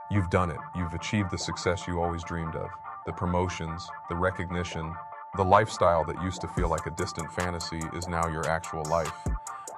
You've done it. You've achieved the success you always dreamed of. The promotions, the recognition, the lifestyle that used to feel like a distant fantasy is now your actual life.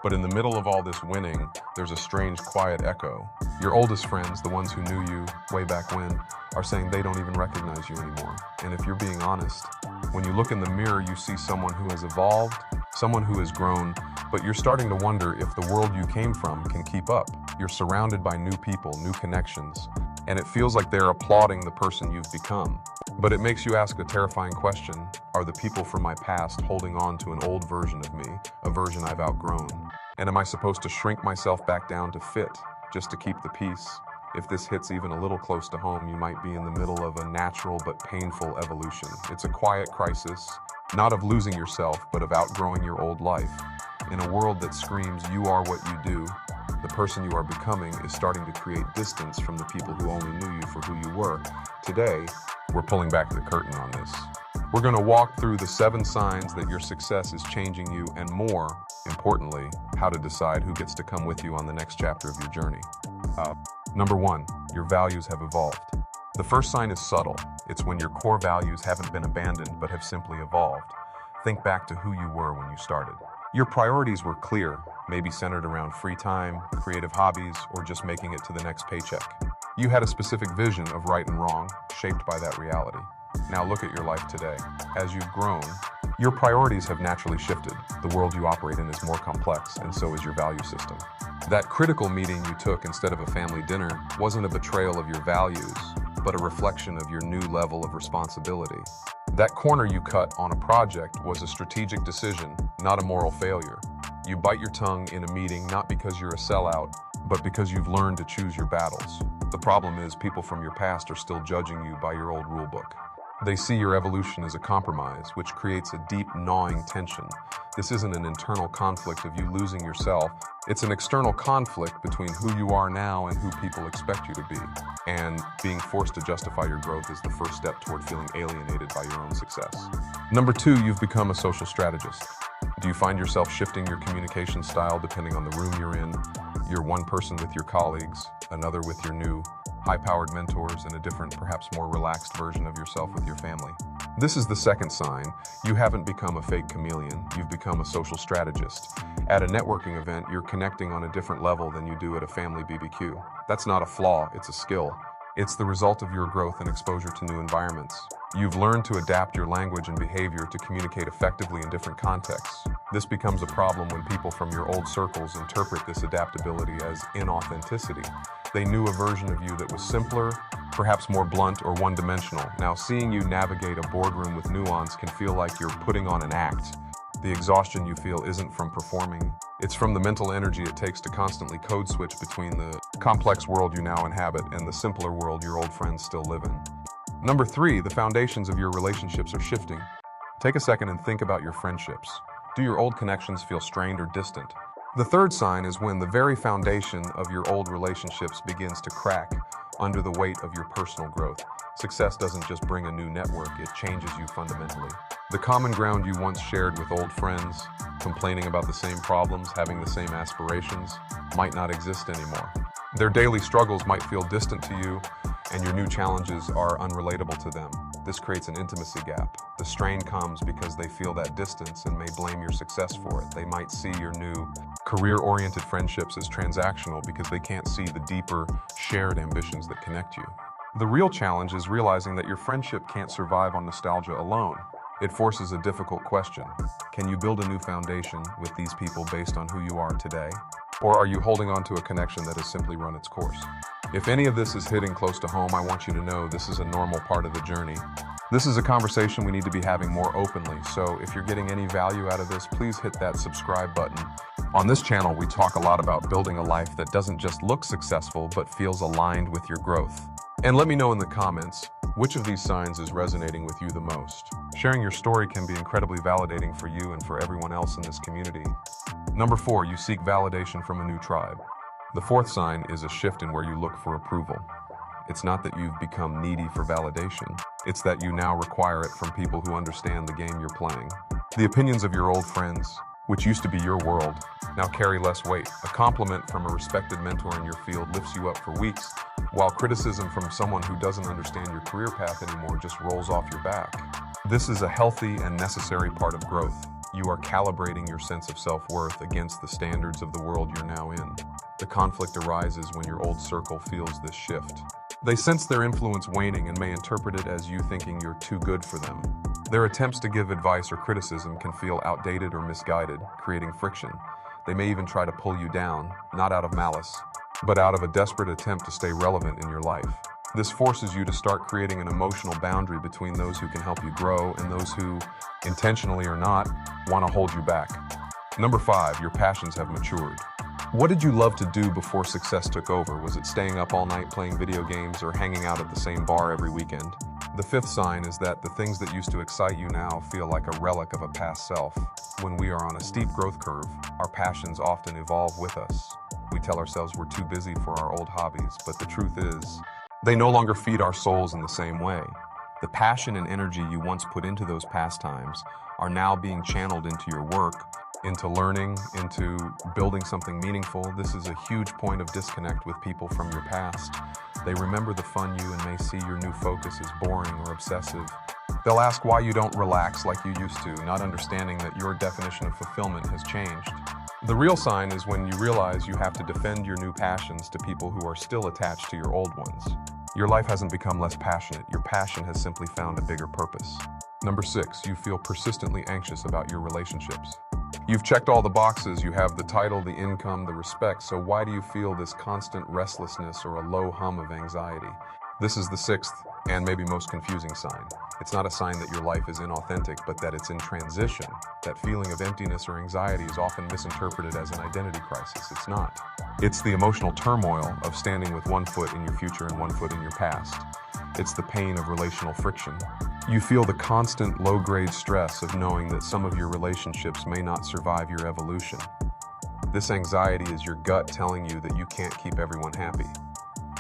But in the middle of all this winning, there's a strange, quiet echo. Your oldest friends, the ones who knew you way back when, are saying they don't even recognize you anymore. And if you're being honest, when you look in the mirror, you see someone who has evolved, someone who has grown, but you're starting to wonder if the world you came from can keep up. You're surrounded by new people, new connections, and it feels like they're applauding the person you've become. But it makes you ask a terrifying question. Are the people from my past holding on to an old version of me, a version I've outgrown? And am I supposed to shrink myself back down to fit, just to keep the peace? If this hits even a little close to home, you might be in the middle of a natural but painful evolution. It's a quiet crisis, not of losing yourself, but of outgrowing your old life. In a world that screams, you are what you do, the person you are becoming is starting to create distance from the people who only knew you for who you were. Today, we're pulling back the curtain on this. We're going to walk through the 7 signs that your success is changing you, and more importantly, how to decide who gets to come with you on the next chapter of your journey. Number 1, your values have evolved. The first sign is subtle. It's when your core values haven't been abandoned but have simply evolved. Think back to who you were when you started. Your priorities were clear, maybe centered around free time, creative hobbies, or just making it to the next paycheck. You had a specific vision of right and wrong, shaped by that reality. Now look at your life today. As you've grown, your priorities have naturally shifted. The world you operate in is more complex, and so is your value system. That critical meeting you took instead of a family dinner wasn't a betrayal of your values, but a reflection of your new level of responsibility. That corner you cut on a project was a strategic decision, not a moral failure. You bite your tongue in a meeting not because you're a sellout, but because you've learned to choose your battles. The problem is people from your past are still judging you by your old rulebook. They see your evolution as a compromise, which creates a deep, gnawing tension. This isn't an internal conflict of you losing yourself. It's an external conflict between who you are now and who people expect you to be. And being forced to justify your growth is the first step toward feeling alienated by your own success. Number 2, you've become a social strategist. Do you find yourself shifting your communication style depending on the room you're in? You're one person with your colleagues, another with your new, high-powered mentors, and a different, perhaps more relaxed version of yourself with your family. This is the second sign. You haven't become a fake chameleon. You've become a social strategist. At a networking event, you're connecting on a different level than you do at a family BBQ. That's not a flaw, it's a skill. It's the result of your growth and exposure to new environments. You've learned to adapt your language and behavior to communicate effectively in different contexts. This becomes a problem when people from your old circles interpret this adaptability as inauthenticity. They knew a version of you that was simpler, perhaps more blunt or one-dimensional. Now, seeing you navigate a boardroom with nuance can feel like you're putting on an act. The exhaustion you feel isn't from performing. It's from the mental energy it takes to constantly code switch between the complex world you now inhabit and the simpler world your old friends still live in. Number 3, the foundations of your relationships are shifting. Take a second and think about your friendships. Do your old connections feel strained or distant? The third sign is when the very foundation of your old relationships begins to crack under the weight of your personal growth. Success doesn't just bring a new network, it changes you fundamentally. The common ground you once shared with old friends, complaining about the same problems, having the same aspirations, might not exist anymore. Their daily struggles might feel distant to you, and your new challenges are unrelatable to them. This creates an intimacy gap. The strain comes because they feel that distance and may blame your success for it. They might see your new career-oriented friendships as transactional because they can't see the deeper, shared ambitions that connect you. The real challenge is realizing that your friendship can't survive on nostalgia alone. It forces a difficult question. Can you build a new foundation with these people based on who you are today? Or are you holding on to a connection that has simply run its course? If any of this is hitting close to home, I want you to know this is a normal part of the journey. This is a conversation we need to be having more openly, so if you're getting any value out of this, please hit that subscribe button. On this channel, we talk a lot about building a life that doesn't just look successful, but feels aligned with your growth. And let me know in the comments, which of these signs is resonating with you the most? Sharing your story can be incredibly validating for you and for everyone else in this community. Number 4, you seek validation from a new tribe. The fourth sign is a shift in where you look for approval. It's not that you've become needy for validation. It's that you now require it from people who understand the game you're playing. The opinions of your old friends, which used to be your world, now carry less weight. A compliment from a respected mentor in your field lifts you up for weeks, while criticism from someone who doesn't understand your career path anymore just rolls off your back. This is a healthy and necessary part of growth. You are calibrating your sense of self-worth against the standards of the world you're now in. The conflict arises when your old circle feels this shift. They sense their influence waning and may interpret it as you thinking you're too good for them. Their attempts to give advice or criticism can feel outdated or misguided, creating friction. They may even try to pull you down, not out of malice, but out of a desperate attempt to stay relevant in your life. This forces you to start creating an emotional boundary between those who can help you grow and those who, intentionally or not, want to hold you back. Number 5, your passions have matured. What did you love to do before success took over? Was it staying up all night playing video games or hanging out at the same bar every weekend? The 5th sign is that the things that used to excite you now feel like a relic of a past self. When we are on a steep growth curve, our passions often evolve with us. We tell ourselves we're too busy for our old hobbies, but the truth is, they no longer feed our souls in the same way. The passion and energy you once put into those pastimes are now being channeled into your work, into learning, into building something meaningful. This is a huge point of disconnect with people from your past. They remember the fun you and may see your new focus as boring or obsessive. They'll ask why you don't relax like you used to, not understanding that your definition of fulfillment has changed. The real sign is when you realize you have to defend your new passions to people who are still attached to your old ones. Your life hasn't become less passionate. Your passion has simply found a bigger purpose. Number 6, you feel persistently anxious about your relationships. You've checked all the boxes. You have the title, the income, the respect. So why do you feel this constant restlessness or a low hum of anxiety? This is the 6th and maybe most confusing sign. It's not a sign that your life is inauthentic, but that it's in transition. That feeling of emptiness or anxiety is often misinterpreted as an identity crisis. It's not. It's the emotional turmoil of standing with one foot in your future and one foot in your past. It's the pain of relational friction. You feel the constant low-grade stress of knowing that some of your relationships may not survive your evolution. This anxiety is your gut telling you that you can't keep everyone happy.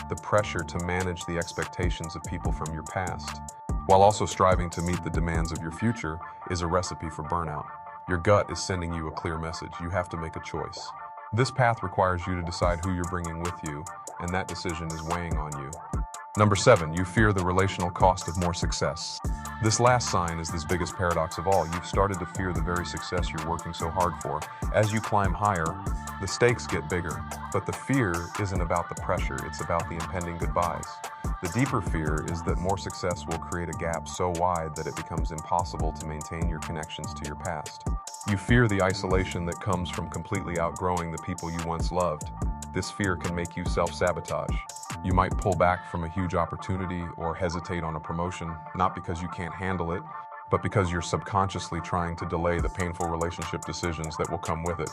The pressure to manage the expectations of people from your past, while also striving to meet the demands of your future, is a recipe for burnout. Your gut is sending you a clear message. You have to make a choice. This path requires you to decide who you're bringing with you, and that decision is weighing on you. Number 7, you fear the relational cost of more success. This last sign is the biggest paradox of all. You've started to fear the very success you're working so hard for. As you climb higher, the stakes get bigger, but the fear isn't about the pressure, it's about the impending goodbyes. The deeper fear is that more success will create a gap so wide that it becomes impossible to maintain your connections to your past. You fear the isolation that comes from completely outgrowing the people you once loved. This fear can make you self-sabotage. You might pull back from a huge opportunity or hesitate on a promotion, not because you can't handle it, but because you're subconsciously trying to delay the painful relationship decisions that will come with it.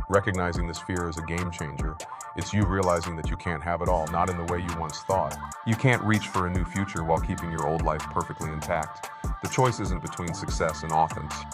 Recognizing this fear is a game changer. It's you realizing that you can't have it all, not in the way you once thought. You can't reach for a new future while keeping your old life perfectly intact. The choice isn't between success and authenticity.